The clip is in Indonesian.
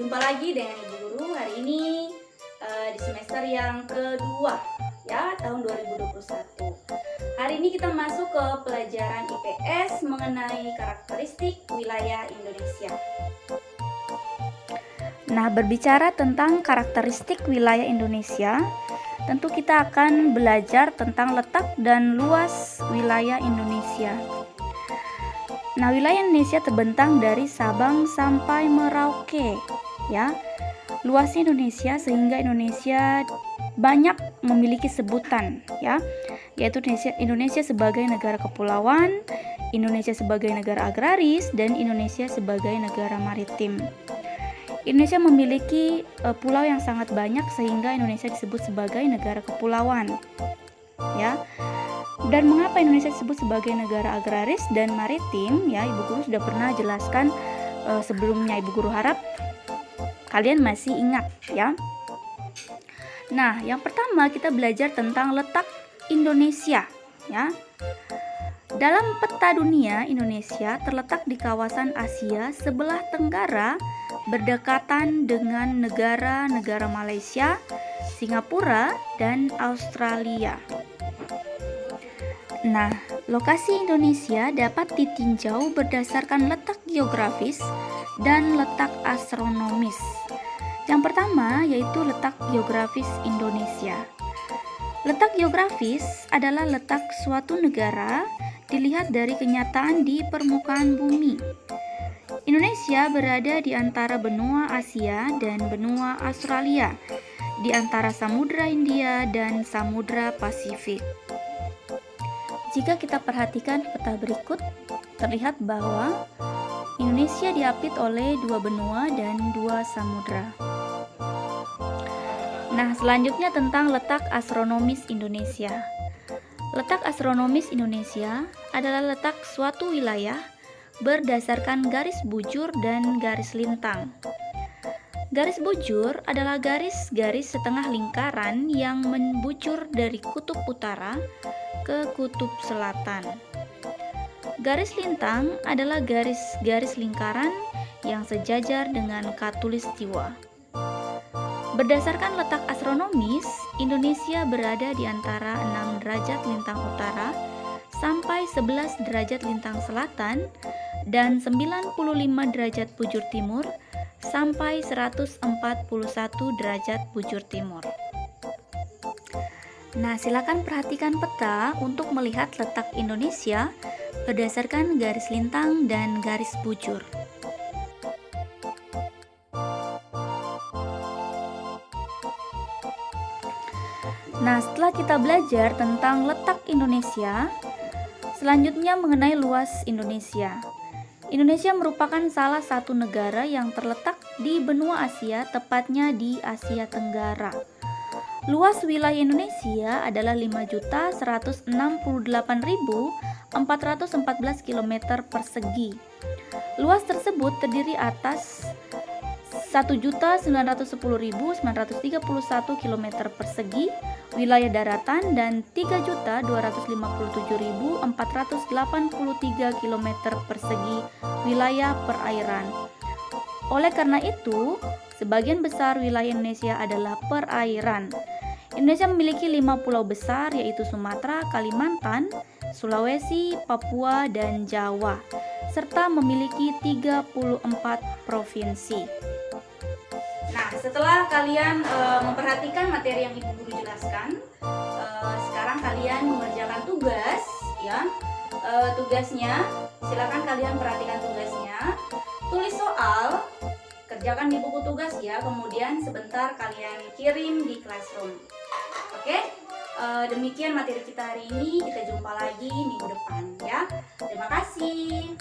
Jumpa lagi dengan Ibu Guru hari ini di semester yang kedua ya, tahun 2021. Hari ini kita masuk ke pelajaran IPS mengenai karakteristik wilayah Indonesia. Nah, berbicara tentang karakteristik wilayah Indonesia, tentu kita akan belajar tentang letak dan luas wilayah Indonesia. Nah, wilayah Indonesia terbentang dari Sabang sampai Merauke, ya. Luasnya Indonesia sehingga Indonesia banyak memiliki sebutan, ya, yaitu Indonesia sebagai negara kepulauan, Indonesia sebagai negara agraris, dan Indonesia sebagai negara maritim. Indonesia memiliki pulau yang sangat banyak sehingga Indonesia disebut sebagai negara kepulauan, ya. Dan mengapa Indonesia disebut sebagai negara agraris dan maritim? Ya, Ibu Guru sudah pernah jelaskan sebelumnya. Ibu Guru harap kalian masih ingat, ya. Nah, yang pertama kita belajar tentang letak Indonesia, ya. Dalam peta dunia, Indonesia terletak di kawasan Asia sebelah tenggara, berdekatan dengan negara-negara Malaysia, Singapura, dan Australia. Nah, lokasi Indonesia dapat ditinjau berdasarkan letak geografis dan letak astronomis. Yang pertama yaitu letak geografis Indonesia. Letak geografis adalah letak suatu negara dilihat dari kenyataan di permukaan bumi. Indonesia berada di antara benua Asia dan benua Australia, di antara Samudra Hindia dan Samudra Pasifik. Jika kita perhatikan peta berikut, terlihat bahwa Indonesia diapit oleh dua benua dan dua samudra. Nah, selanjutnya tentang letak astronomis Indonesia. Letak astronomis Indonesia adalah letak suatu wilayah berdasarkan garis bujur dan garis lintang. Garis bujur adalah garis-garis setengah lingkaran yang membujur dari kutub utara ke kutub selatan. Garis lintang adalah garis-garis lingkaran yang sejajar dengan khatulistiwa. Berdasarkan letak astronomis, Indonesia berada di antara 6 derajat lintang utara sampai 11 derajat lintang selatan dan 95 derajat bujur timur sampai 141 derajat bujur timur. Nah, silakan perhatikan peta untuk melihat letak Indonesia berdasarkan garis lintang dan garis bujur. Nah, setelah kita belajar tentang letak Indonesia, selanjutnya mengenai luas Indonesia. Indonesia merupakan salah satu negara yang terletak di benua Asia, tepatnya di Asia Tenggara. Luas wilayah Indonesia adalah 5.168.414 km persegi. Luas tersebut terdiri atas 1.910.931 km persegi wilayah daratan dan 3.257.483 km persegi wilayah perairan. Oleh karena itu, sebagian besar wilayah Indonesia adalah perairan. Indonesia memiliki 5 pulau besar yaitu Sumatera, Kalimantan, Sulawesi, Papua, dan Jawa, serta memiliki 34 provinsi. Nah, setelah kalian memperhatikan materi yang Ibu Guru jelaskan, sekarang kalian mengerjakan tugas, ya. Tugasnya, silakan kalian perhatikan tugasnya. Tulis soal, kerjakan di buku tugas ya. Kemudian sebentar kalian kirim di classroom. Oke? Demikian materi kita hari ini. Kita jumpa lagi minggu depan ya. Terima kasih.